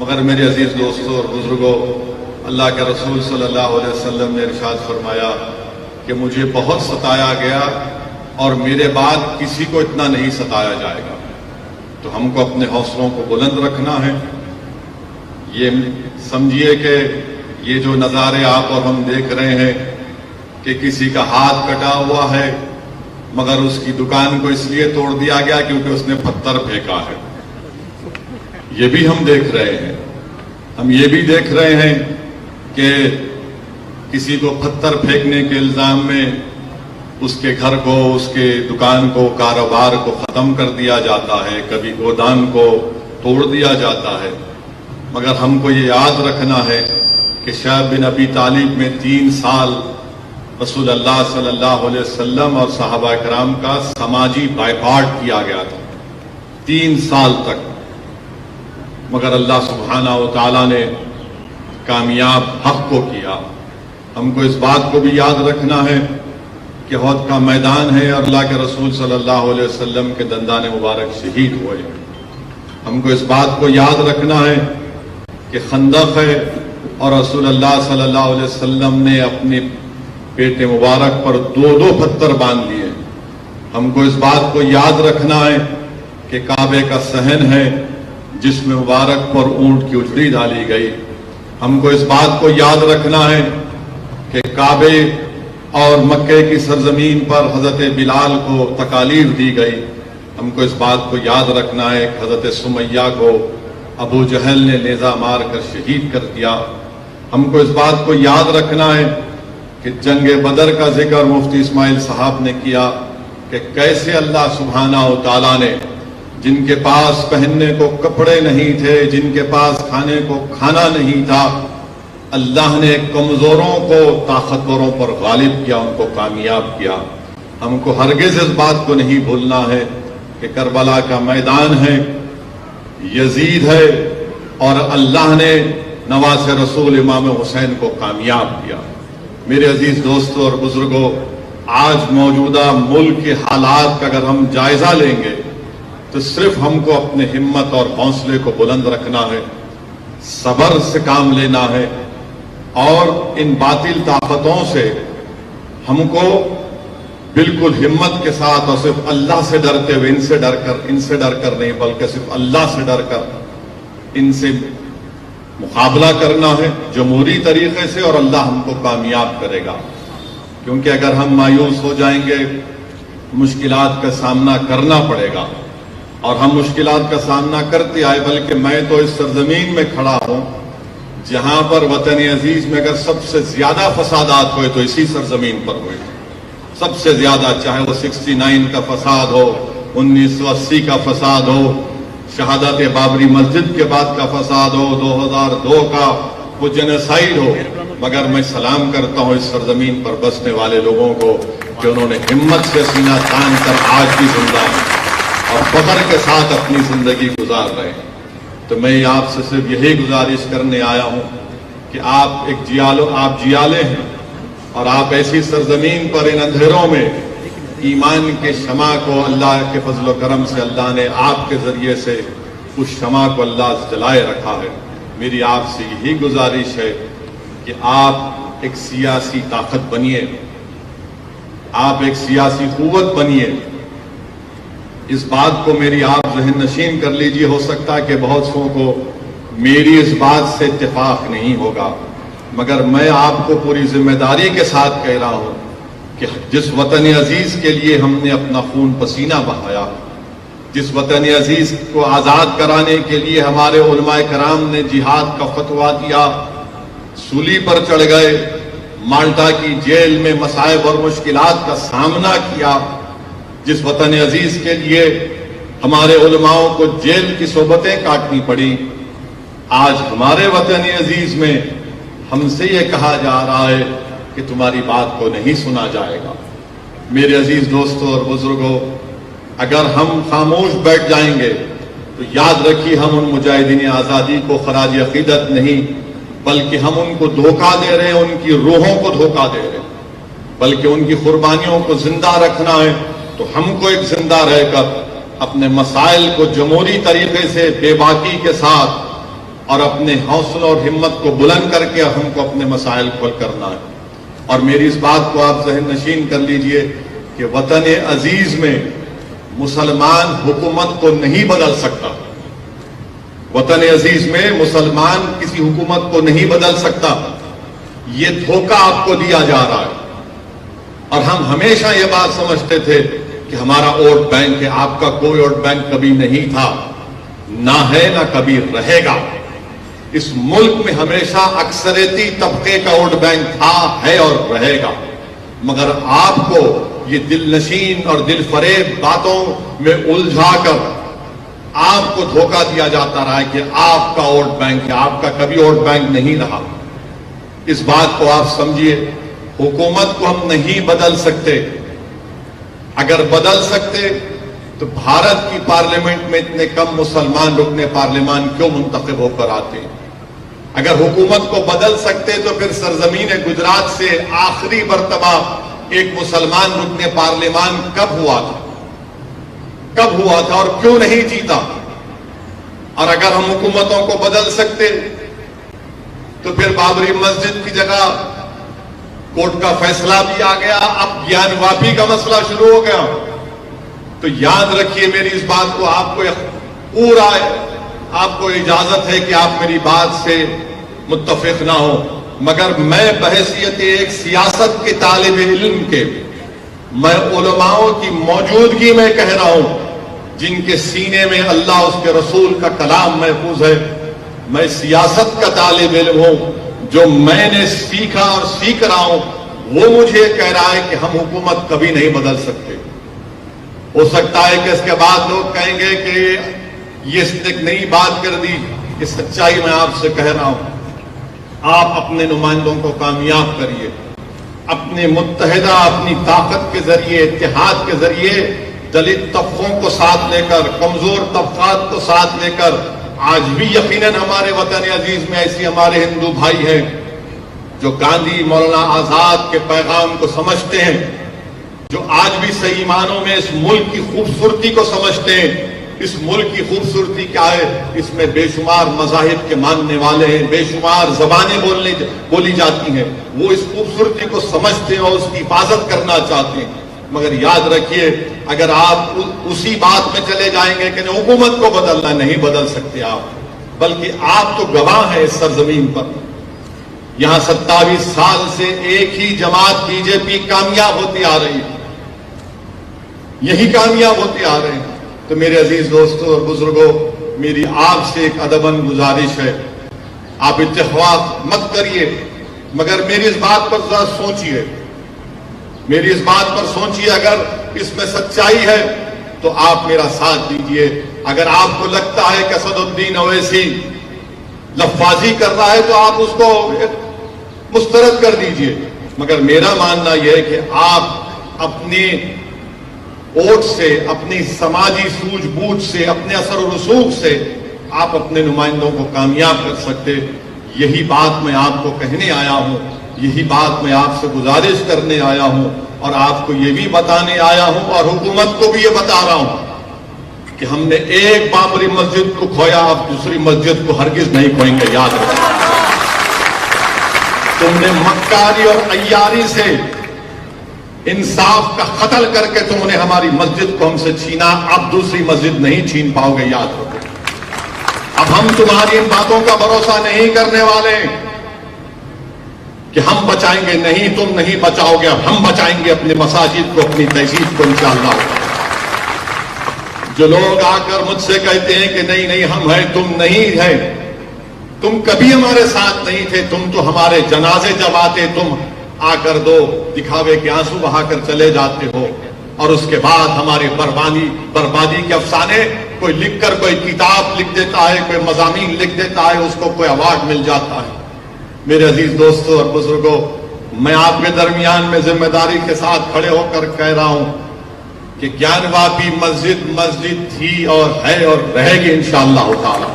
مگر میرے عزیز دوستوں اور بزرگوں، اللہ کے رسول صلی اللہ علیہ وسلم نے ارشاد فرمایا کہ مجھے بہت ستایا گیا اور میرے بعد کسی کو اتنا نہیں ستایا جائے گا۔ تو ہم کو اپنے حوصلوں کو بلند رکھنا ہے۔ یہ سمجھیے کہ یہ جو نظارے آپ اور ہم دیکھ رہے ہیں کہ کسی کا ہاتھ کٹا ہوا ہے مگر اس کی دکان کو اس لیے توڑ دیا گیا کیونکہ اس نے پتھر پھینکا ہے، یہ بھی ہم دیکھ رہے ہیں۔ ہم یہ بھی دیکھ رہے ہیں کہ کسی کو پتھر پھینکنے کے الزام میں اس کے گھر کو، اس کے دکان کو، کاروبار کو ختم کر دیا جاتا ہے، کبھی گودام کو توڑ دیا جاتا ہے۔ مگر ہم کو یہ یاد رکھنا ہے کہ شعیب بن ابی طالب میں 3 سال رسول اللہ صلی اللہ علیہ وسلم اور صحابہ کرام کا سماجی بائیکاٹ کیا گیا تھا 3 سال تک، مگر اللہ سبحانہ و تعالیٰ نے کامیاب حق کو کیا۔ ہم کو اس بات کو بھی یاد رکھنا ہے کہ احد کا میدان ہے اور اللہ کے رسول صلی اللہ علیہ وسلم کے دندان مبارک شہید ہوئے۔ ہم کو اس بات کو یاد رکھنا ہے کہ خندق ہے اور رسول اللہ صلی اللہ علیہ وسلم نے اپنے پیٹ مبارک پر 2 پتھر باندھ لیے۔ ہم کو اس بات کو یاد رکھنا ہے کہ کعبے کا صحن ہے جس میں مبارک پر اونٹ کی اجڑی ڈالی گئی۔ ہم کو اس بات کو یاد رکھنا ہے کہ کعبے اور مکے کی سرزمین پر حضرت بلال کو تکالیف دی گئی۔ ہم کو اس بات کو یاد رکھنا ہے کہ حضرت سمیہ کو ابو جہل نے نیزہ مار کر شہید کر دیا۔ ہم کو اس بات کو یاد رکھنا ہے کہ جنگ بدر کا ذکر مفتی اسماعیل صاحب نے کیا کہ کیسے اللہ سبحانہ و تعالیٰ نے جن کے پاس پہننے کو کپڑے نہیں تھے، جن کے پاس کھانے کو کھانا نہیں تھا، اللہ نے کمزوروں کو طاقتوروں پر غالب کیا، ان کو کامیاب کیا۔ ہم کو ہرگز اس بات کو نہیں بھولنا ہے کہ کربلا کا میدان ہے، یزید ہے اور اللہ نے نواز رسول امام حسین کو کامیاب کیا۔ میرے عزیز دوستوں اور بزرگوں، آج موجودہ ملک کے حالات کا اگر ہم جائزہ لیں گے تو صرف ہم کو اپنے ہمت اور حوصلے کو بلند رکھنا ہے، صبر سے کام لینا ہے اور ان باطل طاقتوں سے ہم کو بالکل ہمت کے ساتھ اور صرف اللہ سے ڈرتے ہوئے، ان سے ڈر کر نہیں بلکہ صرف اللہ سے ڈر کر ان سے مقابلہ کرنا ہے جمہوری طریقے سے، اور اللہ ہم کو کامیاب کرے گا۔ کیونکہ اگر ہم مایوس ہو جائیں گے مشکلات کا سامنا کرنا پڑے گا، اور ہم مشکلات کا سامنا کرتے آئے، بلکہ میں تو اس سرزمین میں کھڑا ہوں جہاں پر وطن عزیز میں اگر سب سے زیادہ فسادات ہوئے تو اسی سرزمین پر ہوئے، سب سے زیادہ، چاہے وہ 69 کا فساد ہو، 1980 کا فساد ہو، شہادت بابری مسجد کے بعد کا فساد ہو، 2002 کا وہ جنوسائیڈ ہو، مگر میں سلام کرتا ہوں اس سرزمین پر بسنے والے لوگوں کو کہ انہوں نے ہمت سے سینہ تان کر آج بھی زندہ ہیں اور فخر کے ساتھ اپنی زندگی گزار رہے ہیں۔ تو میں آپ سے صرف یہی گزارش کرنے آیا ہوں کہ آپ جیالے ہیں اور آپ ایسی سرزمین پر ان اندھیروں میں ایمان کے شمع کو اللہ کے فضل و کرم سے اللہ نے آپ کے ذریعے سے اس شمع کو اللہ جلائے رکھا ہے۔ میری آپ سے یہی گزارش ہے کہ آپ ایک سیاسی طاقت بنیے، آپ ایک سیاسی قوت بنیے۔ اس بات کو میری آپ ذہن نشین کر لیجئے، ہو سکتا ہے کہ بہت سو کو میری اس بات سے اتفاق نہیں ہوگا، مگر میں آپ کو پوری ذمہ داری کے ساتھ کہہ رہا ہوں کہ جس وطن عزیز کے لیے ہم نے اپنا خون پسینہ بہایا، جس وطن عزیز کو آزاد کرانے کے لیے ہمارے علماء کرام نے جہاد کا فتویٰ دیا، سولی پر چڑھ گئے، مالٹا کی جیل میں مصائب اور مشکلات کا سامنا کیا، جس وطن عزیز کے لیے ہمارے علماءوں کو جیل کی صحبتیں کاٹنی پڑی، آج ہمارے وطن عزیز میں ہم سے یہ کہا جا رہا ہے کہ تمہاری بات کو نہیں سنا جائے گا۔ میرے عزیز دوستوں اور بزرگوں، اگر ہم خاموش بیٹھ جائیں گے تو یاد رکھیے ہم ان مجاہدین آزادی کو خراج عقیدت نہیں بلکہ ہم ان کو دھوکہ دے رہے ہیں، ان کی روحوں کو دھوکہ دے رہے ہیں، بلکہ ان کی قربانیوں کو زندہ رکھنا ہے۔ تو ہم کو ایک زندہ رہ کر اپنے مسائل کو جمہوری طریقے سے بے باکی کے ساتھ اور اپنے حوصلہ اور ہمت کو بلند کر کے ہم کو اپنے مسائل کو حل کرنا ہے. اور میری اس بات کو آپ ذہن نشین کر لیجئے کہ وطن عزیز میں مسلمان حکومت کو نہیں بدل سکتا. وطن عزیز میں مسلمان کسی حکومت کو نہیں بدل سکتا. یہ دھوکہ آپ کو دیا جا رہا ہے. اور ہم ہمیشہ یہ بات سمجھتے تھے کہ ہمارا ووٹ بینک ہے. آپ کا کوئی ووٹ بینک کبھی نہیں تھا, نہ ہے, نہ کبھی رہے گا. اس ملک میں ہمیشہ اکثریتی طبقے کا ووٹ بینک تھا, ہے اور رہے گا. مگر آپ کو یہ دل نشین اور دل فریب باتوں میں الجھا کر آپ کو دھوکہ دیا جاتا رہا ہے کہ آپ کا ووٹ بینک ہے. آپ کا کبھی ووٹ بینک نہیں رہا. اس بات کو آپ سمجھیے. حکومت کو ہم نہیں بدل سکتے. اگر بدل سکتے تو بھارت کی پارلیمنٹ میں اتنے کم مسلمان رکن پارلیمان کیوں منتخب ہو کر آتے ہیں؟ اگر حکومت کو بدل سکتے تو پھر سرزمین گجرات سے آخری مرتبہ ایک مسلمان رکن پارلیمان کب ہوا تھا؟ کب ہوا تھا اور کیوں نہیں جیتا؟ اور اگر ہم حکومتوں کو بدل سکتے تو پھر بابری مسجد کی جگہ کورٹ کا فیصلہ بھی آ گیا, اب گیان واپی کا مسئلہ شروع ہو گیا. تو یاد رکھیے میری اس بات کو, آپ کو پورا آپ کو اجازت ہے کہ آپ میری بات سے متفق نہ ہو, مگر میں بحیثیت ایک سیاست کے طالب علم کے, میں علماؤں کی موجودگی میں کہہ رہا ہوں جن کے سینے میں اللہ اس کے رسول کا کلام محفوظ ہے. میں سیاست کا طالب علم ہوں. جو میں نے سیکھا اور سیکھ رہا ہوں وہ مجھے کہہ رہا ہے کہ ہم حکومت کبھی نہیں بدل سکتے. ہو سکتا ہے کہ اس کے بعد لوگ کہیں گے کہ یہ اس نے ایک نئی بات کر دی. کہ سچائی میں آپ سے کہہ رہا ہوں, آپ اپنے نمائندوں کو کامیاب کریے. اپنے متحدہ اپنی طاقت کے ذریعے, اتحاد کے ذریعے دلت طبقوں کو ساتھ لے کر, کمزور طبقات کو ساتھ لے کر. آج بھی یقیناً ہمارے وطن عزیز میں ایسی ہمارے ہندو بھائی ہیں جو گاندھی مولانا آزاد کے پیغام کو سمجھتے ہیں, جو آج بھی صحیح معنوں میں اس ملک کی خوبصورتی کو سمجھتے ہیں. اس ملک کی خوبصورتی کیا ہے؟ اس میں بے شمار مذاہب کے ماننے والے ہیں, بے شمار زبانیں بولی جاتی ہیں. وہ اس خوبصورتی کو سمجھتے ہیں اور اس کی حفاظت کرنا چاہتے ہیں. مگر یاد رکھیے, اگر آپ اسی بات میں چلے جائیں گے کہ حکومت کو بدلنا, نہیں بدل سکتے آپ, بلکہ آپ تو گواہ ہیں اس سرزمین پر. یہاں 27 سال سے ایک ہی جماعت بی جے پی کامیاب ہوتی آ رہی ہے, یہی کامیاب ہوتے آ رہے ہیں. تو میرے عزیز دوستوں اور بزرگوں, میری آپ سے ایک ادباً گزارش ہے, آپ اتفاق مت کریے, مگر میری اس بات پر ذرا سوچیے. میری اس بات پر سوچیے. اگر اس میں سچائی ہے تو آپ میرا ساتھ دیجیے. اگر آپ کو لگتا ہے کہ اسد الدین اویسی لفاظی کر رہا ہے تو آپ اس کو مسترد کر دیجیے. مگر میرا ماننا یہ ہے کہ آپ اپنے ووٹ سے, اپنی سماجی سوجھ بوجھ سے, اپنے اثر و رسوخ سے آپ اپنے نمائندوں کو کامیاب کر سکتے. یہی بات میں آپ کو کہنے آیا ہوں, یہی بات میں آپ سے گزارش کرنے آیا ہوں, اور آپ کو یہ بھی بتانے آیا ہوں اور حکومت کو بھی یہ بتا رہا ہوں کہ ہم نے ایک بابری مسجد کو کھویا, اب دوسری مسجد کو ہرگز نہیں کھوئیں گے. یاد رکھیں, تم نے مکاری اور عیاری سے انصاف کا قتل کر کے تم نے ہماری مسجد کو ہم سے چھینا, اب دوسری مسجد نہیں چھین پاؤ گے. یاد رکھو, اب ہم تمہاری ان باتوں کا بھروسہ نہیں کرنے والے کہ ہم بچائیں گے. نہیں, تم نہیں بچاؤ گے, ہم بچائیں گے اپنے مساجد کو, اپنی تہذیب کو انشاءاللہ. جو لوگ آ کر مجھ سے کہتے ہیں کہ نہیں نہیں ہم ہیں, تم نہیں ہے, تم کبھی ہمارے ساتھ نہیں تھے. تم تو ہمارے جنازے جب آتے تم آ کر دو دکھاوے کے آنسو بہا کر چلے جاتے ہو, اور اس کے بعد ہماری بربادی کے افسانے کوئی لکھ کر کوئی کتاب لکھ دیتا ہے, کوئی مضامین لکھ دیتا ہے, اس کو کوئی ایوارڈ مل جاتا ہے. میرے عزیز دوستوں اور بزرگوں, میں آپ کے درمیان میں ذمہ داری کے ساتھ کھڑے ہو کر کہہ رہا ہوں کہ گیان واپی مسجد تھی اور ہے اور رہے گی انشاءاللہ تعالی.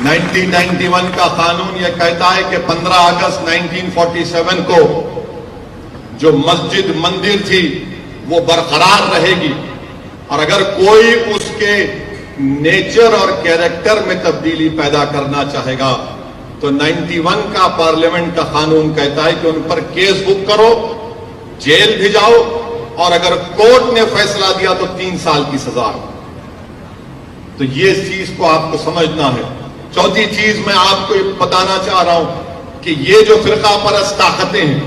1991 کا قانون یہ کہتا ہے کہ 15 اگست 1947 کو جو مسجد مندر تھی وہ برقرار رہے گی, اور اگر کوئی اس کے نیچر اور کیریکٹر میں تبدیلی پیدا کرنا چاہے گا تو 91 کا پارلیمنٹ کا قانون کہتا ہے کہ ان پر کیس بک کرو، جیل بھیجاؤ، اور اگر کورٹ نے فیصلہ دیا تو 3 سال کی سزا ہے۔ تو یہ اس چیز کو آپ کو سمجھنا ہے۔ چوتھی چیز میں آپ کو بتانا چاہ رہا ہوں کہ یہ جو فرقہ پرست طاقتیں ہیں،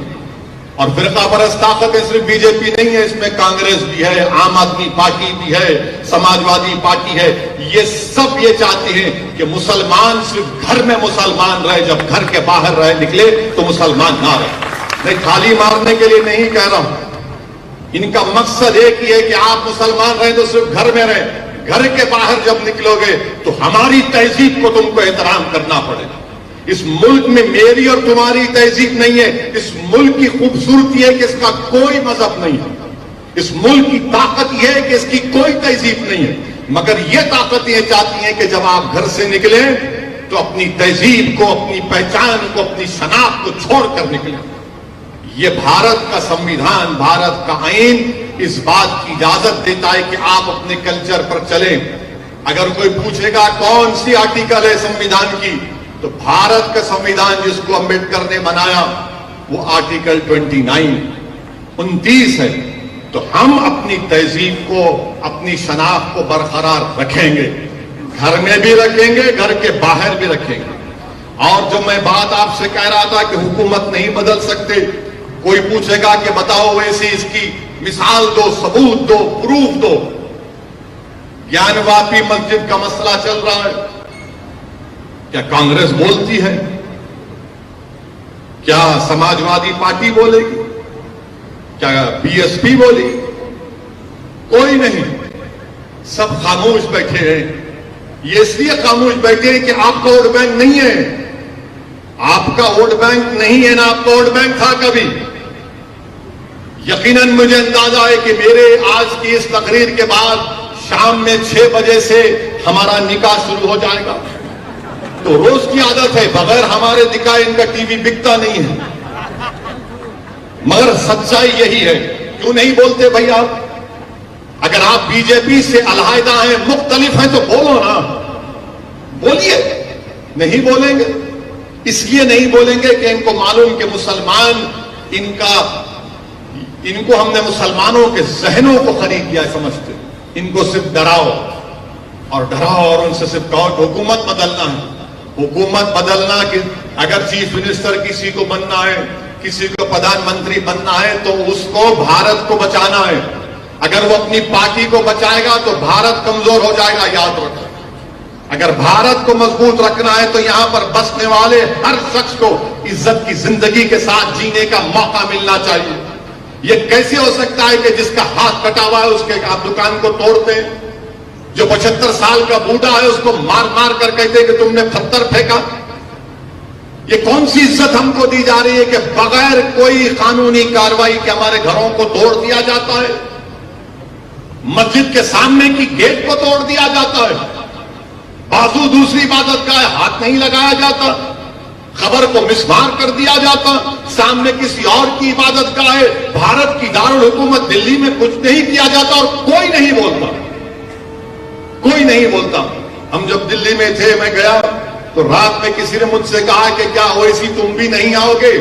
اور فرقہ پرست طاقتیں صرف بی جے پی نہیں ہے، اس میں کانگریس بھی ہے، عام آدمی پارٹی بھی ہے، سماجوادی پارٹی ہے، یہ سب یہ چاہتے ہیں کہ مسلمان صرف گھر میں مسلمان رہے، جب گھر کے باہر رہے نکلے تو مسلمان نہ رہے۔ میں تھالی مارنے کے لیے نہیں کہہ رہا ہوں، ان کا مقصد ایک ہی ہے کہ آپ مسلمان رہیں تو صرف گھر میں رہیں، گھر کے باہر جب نکلو گے تو ہماری تہذیب کو تم کو احترام کرنا پڑے گا۔ اس ملک میں میری اور تمہاری تہذیب نہیں ہے، اس ملک کی خوبصورتی ہے کہ اس کا کوئی مذہب نہیں ہے، اس ملک کی طاقت یہ ہے کہ اس کی کوئی تہذیب نہیں ہے، مگر یہ طاقت یہ چاہتی ہیں کہ جب آپ گھر سے نکلیں تو اپنی تہذیب کو، اپنی پہچان کو، اپنی شناخت کو چھوڑ کر نکلیں۔ یہ بھارت کا سمویدھان، بھارت کا آئین اس بات کی اجازت دیتا ہے کہ آپ اپنے کلچر پر چلیں۔ اگر کوئی پوچھے گا کون سی آرٹیکل ہے سمویدھان کی، تو بھارت کا سمویدھان جس کو امبیڈکر نے بنایا وہ آرٹیکل 29 ہے۔ تو ہم اپنی تہذیب کو، اپنی شناخت کو برقرار رکھیں گے، گھر میں بھی رکھیں گے، گھر کے باہر بھی رکھیں گے۔ اور جو میں بات آپ سے کہہ رہا تھا کہ حکومت نہیں بدل سکتے، کوئی پوچھے گا کہ بتاؤ ویسے اس کی مثال دو، ثبوت دو، پروف دو۔ گیان واپی مسجد کا مسئلہ چل رہا ہے، کیا کانگریس بولتی ہے؟ کیا سماجوادی پارٹی بولے گی؟ کیا بی ایس پی بولے گی؟ کوئی نہیں، سب خاموش بیٹھے ہیں۔ یہ اس لیے خاموش بیٹھے ہیں کہ آپ کا ووٹ بینک نہیں ہے، آپ کا ووٹ بینک نہیں ہے، نہ آپ کا ووٹ بینک تھا کبھی۔ یقیناً مجھے اندازہ ہے کہ میرے آج کی اس تقریر کے بعد شام میں 6 بجے سے ہمارا نکاح شروع ہو جائے گا، تو روز کی عادت ہے، بغیر ہمارے نکاح ان کا ٹی وی بکتا نہیں ہے۔ مگر سچائی یہی ہے، کیوں نہیں بولتے بھائی آپ؟ اگر آپ بی جے پی سے علیحدہ ہیں، مختلف ہیں، تو بولو نا، بولیے۔ نہیں بولیں گے، اس لیے نہیں بولیں گے کہ ان کو معلوم کہ مسلمان ان کو ہم نے مسلمانوں کے ذہنوں کو خرید کیا سمجھتے، ان کو صرف ڈراؤ اور ان سے صرف کہو کہ حکومت بدلنا ہے، حکومت بدلنا، کہ اگر چیف منسٹر کسی کو بننا ہے، کسی کو پردھان منتری بننا ہے تو اس کو بھارت کو بچانا ہے۔ اگر وہ اپنی پارٹی کو بچائے گا تو بھارت کمزور ہو جائے گا، یاد رکھو۔ اگر بھارت کو مضبوط رکھنا ہے تو یہاں پر بسنے والے ہر شخص کو عزت کی زندگی کے ساتھ جینے کا موقع ملنا چاہیے۔ یہ کیسے ہو سکتا ہے کہ جس کا ہاتھ کٹا ہوا ہے اس کے آپ دکان کو توڑتے ہیں، جو 75 سال کا بوڑھا ہے اس کو مار مار کر کہتے ہیں کہ تم نے پتھر پھینکا؟ یہ کون سی عزت ہم کو دی جا رہی ہے کہ بغیر کوئی قانونی کارروائی کے ہمارے گھروں کو توڑ دیا جاتا ہے، مسجد کے سامنے کی گیٹ کو توڑ دیا جاتا ہے، بازو دوسری عبادت کا ہے ہاتھ نہیں لگایا جاتا، خبر کو مسمار کر دیا جاتا، سامنے کسی اور کی عبادت کا ہے، بھارت کی دارالحکومت دلی میں کچھ نہیں کیا جاتا اور کوئی نہیں بولتا، کوئی نہیں بولتا۔ ہم جب دلی میں تھے، میں گیا تو رات میں کسی نے مجھ سے کہا کہ کیا اویسی تم بھی نہیں آؤ گے؟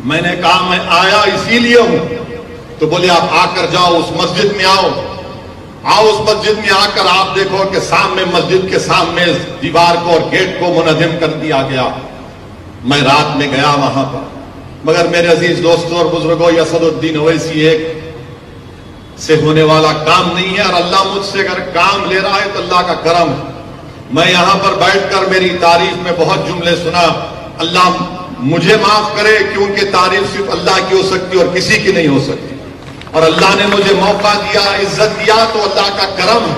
میں نے کہا میں آیا اسی لیے ہوں۔ تو بولے آپ آ کر جاؤ، اس مسجد میں آؤ اس مسجد میں آ کر آپ دیکھو کہ سامنے مسجد کے سامنے دیوار کو اور گیٹ کو منہدم کر دیا گیا۔ میں رات میں گیا وہاں پر، مگر میرے عزیز دوستوں اور بزرگوں، یہ اسد الدین اویسی ایک سے ہونے والا کام نہیں ہے، اور اللہ مجھ سے اگر کام لے رہا ہے تو اللہ کا کرم ہے۔ میں یہاں پر بیٹھ کر میری تعریف میں بہت جملے سنا، اللہ مجھے معاف کرے، کیونکہ تعریف صرف اللہ کی ہو سکتی اور کسی کی نہیں ہو سکتی، اور اللہ نے مجھے موقع دیا، عزت دیا، تو اللہ کا کرم ہے۔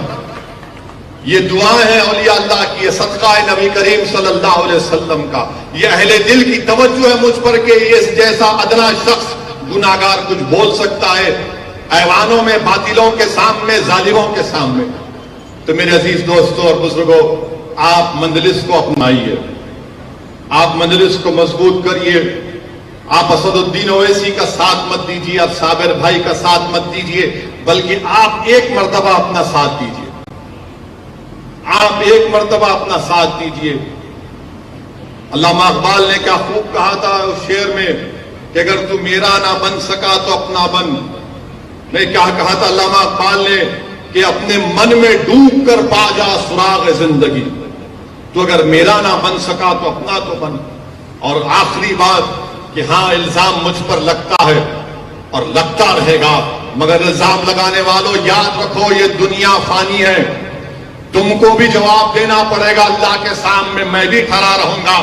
یہ دعائیں ہیں اولیاء اللہ کی، یہ صدقہ ہے نبی کریم صلی اللہ علیہ وسلم کا، یہ اہل دل کی توجہ ہے مجھ پر کہ یہ جیسا ادنا شخص گناہگار کچھ بول سکتا ہے ایوانوں میں، باطلوں کے سامنے، ظالموں کے سامنے۔ تو میرے عزیز دوستوں اور بزرگوں، آپ مجلس کو اپنائیے، آپ مجلس کو مضبوط کریے، آپ اسد الدین اویسی کا ساتھ مت دیجیے، آپ صابر بھائی کا ساتھ مت دیجیے، بلکہ آپ ایک مرتبہ اپنا ساتھ دیجیے۔ آپ ایک مرتبہ اپنا ساتھ دیجئے۔ علامہ اقبال نے کیا خوب کہا تھا اس شعر میں کہ اگر تو میرا نہ بن سکا تو اپنا بن۔ میں کیا کہا تھا علامہ اقبال نے کہ اپنے من میں ڈوب کر پا جا سراغ زندگی، تو اگر میرا نہ بن سکا تو اپنا تو بن۔ اور آخری بات کہ ہاں الزام مجھ پر لگتا ہے اور لگتا رہے گا، مگر الزام لگانے والوں یاد رکھو یہ دنیا فانی ہے، تم کو بھی جواب دینا پڑے گا اللہ کے سامنے، میں بھی کھڑا رہوں گا،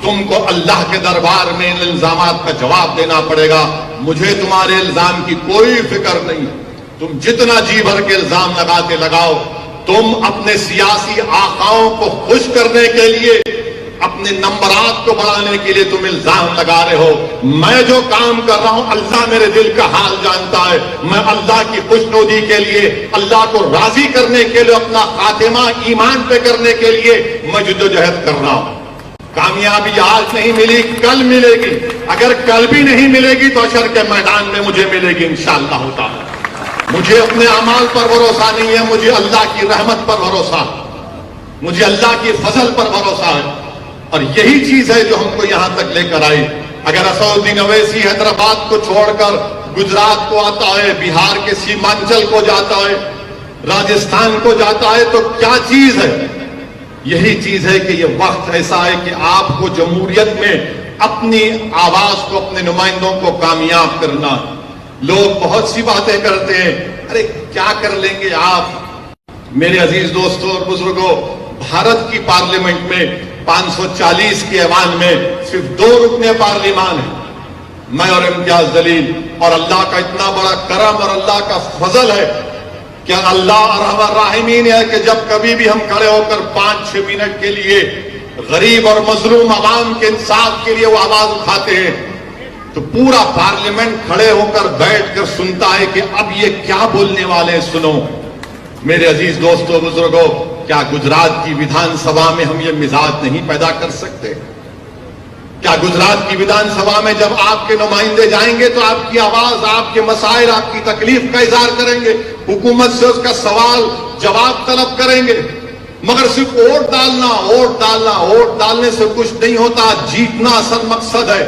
تم کو اللہ کے دربار میں ان الزامات کا جواب دینا پڑے گا۔ مجھے تمہارے الزام کی کوئی فکر نہیں، تم جتنا جی بھر کے الزام لگاتے لگاؤ، تم اپنے سیاسی آقاؤں کو خوش کرنے کے لیے، اپنے نمبرات کو بڑھانے کے لیے تم الزام لگا رہے ہو۔ میں جو کام کر رہا ہوں اللہ میرے دل کا حال جانتا ہے، میں اللہ کی خوشنودی کے لیے، اللہ کو راضی کرنے کے لیے، اپنا خاتمہ ایمان پہ کرنے کے لیے میں جدوجہد کر رہا ہوں۔ کامیابی آج نہیں ملی کل ملے گی، اگر کل بھی نہیں ملے گی تو حشر کے میدان میں مجھے ملے گی انشاءاللہ تعالی۔ مجھے اپنے اعمال پر بھروسہ نہیں ہے، مجھے اللہ کی رحمت پر بھروسہ ہے، مجھے اللہ کی فضل پر بھروسہ ہے، اور یہی چیز ہے جو ہم کو یہاں تک لے کر آئی۔ اگر اسد الدین اویسی حیدرآباد کو چھوڑ کر گجرات کو آتا ہے، بہار کے سیمانچل کو جاتا ہے، راجستھان کو جاتا ہے، تو کیا چیز ہے؟ یہی چیز ہے کہ یہ وقت ایسا ہے کہ آپ کو جمہوریت میں اپنی آواز کو، اپنے نمائندوں کو کامیاب کرنا۔ لوگ بہت سی باتیں کرتے ہیں، ارے کیا کر لیں گے آپ؟ میرے عزیز دوستوں اور بزرگوں، بھارت کی پارلیمنٹ میں 540 کے ایوان میں صرف 2 رکن پارلیمان ہیں، میں اور امتیاز جلیل، اور اللہ کا اتنا بڑا کرم اور اللہ کا فضل ہے کہ اللہ ارحم الراحمین ہے کہ جب کبھی بھی ہم کھڑے ہو کر 5-6 منٹ کے لیے غریب اور مظلوم عوام کے انصاف کے لیے وہ آواز اٹھاتے ہیں تو پورا پارلیمنٹ کھڑے ہو کر بیٹھ کر سنتا ہے کہ اب یہ کیا بولنے والے ہیں، سنو۔ میرے عزیز دوستوں بزرگوں، کیا گجرات کی ودھان سبھا میں ہم یہ مزاج نہیں پیدا کر سکتے؟ کیا گجرات کی ودھان سبھا میں جب آپ کے نمائندے جائیں گے تو آپ کی آواز، آپ کے مسائل، آپ کی تکلیف کا اظہار کریں گے، حکومت سے اس کا سوال جواب طلب کریں گے؟ مگر صرف ووٹ ڈالنا، ووٹ ڈالنا، ووٹ ڈالنے سے کچھ نہیں ہوتا، جیتنا اصل مقصد ہے۔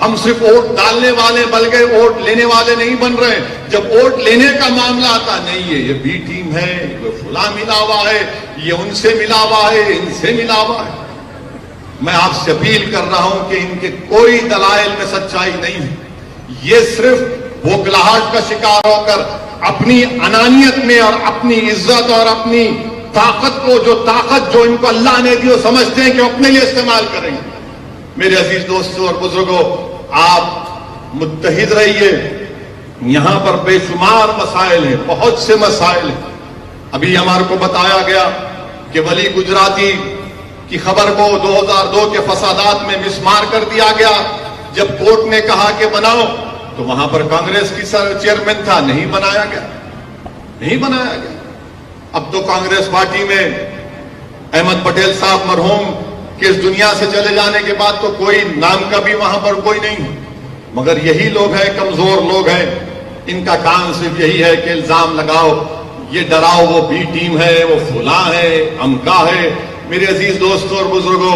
ہم صرف ووٹ ڈالنے والے بلکہ ووٹ لینے والے نہیں بن رہے۔ جب ووٹ لینے کا معاملہ آتا نہیں ہے، یہ بی ٹیم ہے، یہ فلاں ملا ہوا ہے، یہ ان سے ملا ہوا ہے، ان سے ملا ہوا ہے۔ میں آپ سے اپیل کر رہا ہوں کہ ان کے کوئی دلائل میں سچائی نہیں ہے، یہ صرف بھوکلاہٹ کا شکار ہو کر اپنی انانیت میں اور اپنی عزت اور اپنی طاقت کو، جو طاقت جو ان کو اللہ نے دی، وہ سمجھتے ہیں کہ اپنے لیے استعمال کریں گے۔ میرے عزیز دوستوں اور بزرگوں، آپ متحد رہیے۔ یہاں پر بے شمار مسائل ہیں، بہت سے مسائل ہیں۔ ابھی ہمارے کو بتایا گیا کہ ولی گجراتی کی خبر کو 2002 کے فسادات میں مسمار کر دیا گیا۔ جب کورٹ نے کہا کہ بناؤ تو وہاں پر کانگریس کی چیئرمین تھا، نہیں بنایا گیا، نہیں بنایا گیا۔ اب تو کانگریس پارٹی میں احمد پٹیل صاحب مرحوم کہ اس دنیا سے چلے جانے کے بعد تو کوئی نام کا بھی وہاں پر کوئی نہیں ہے، مگر یہی لوگ ہیں، کمزور لوگ ہیں، ان کا کام صرف یہی ہے کہ الزام لگاؤ، یہ ڈراؤ، وہ بی ٹیم ہے، وہ فلاں ہے، امکا ہے۔ میرے عزیز دوستوں اور بزرگوں،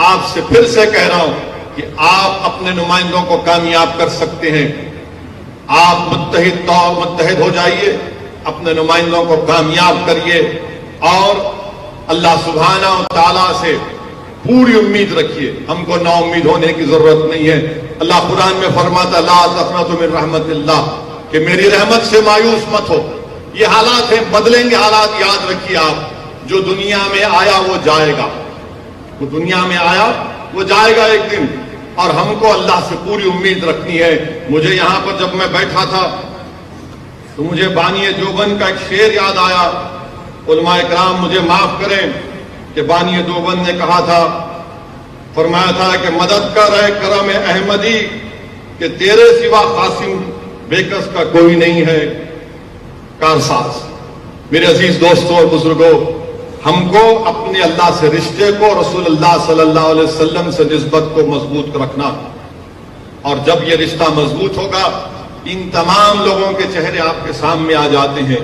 آپ سے پھر سے کہہ رہا ہوں کہ آپ اپنے نمائندوں کو کامیاب کر سکتے ہیں۔ آپ متحد ہو جائیے، اپنے نمائندوں کو کامیاب کریے، اور اللہ سبحانہ و تعالیٰ سے پوری امید رکھیے۔ ہم کو نا امید ہونے کی ضرورت نہیں ہے۔ اللہ قرآن میں فرماتا لا تقنطوا من رحمت اللہ، کہ میری رحمت سے مایوس مت ہو۔ یہ حالات ہیں، بدلیں گے حالات، یاد رکھیے آپ، جو دنیا میں آیا وہ جائے گا، وہ دنیا میں آیا وہ جائے گا ایک دن، اور ہم کو اللہ سے پوری امید رکھنی ہے۔ مجھے یہاں پر جب میں بیٹھا تھا تو مجھے بانی دیوبند کا ایک شعر یاد آیا۔ علماء کرام مجھے معاف کریں کہ بانی دیوبند نے کہا تھا، فرمایا تھا کہ مدد کر اے کرم احمدی، کہ تیرے سوا قاسم بیکس کا کوئی نہیں ہے کارساز۔ میرے عزیز دوستوں اور بزرگوں، ہم کو اپنے اللہ سے رشتے کو، رسول اللہ صلی اللہ علیہ وسلم سے نسبت کو مضبوط رکھنا، اور جب یہ رشتہ مضبوط ہوگا، ان تمام لوگوں کے چہرے آپ کے سامنے آ جاتے ہیں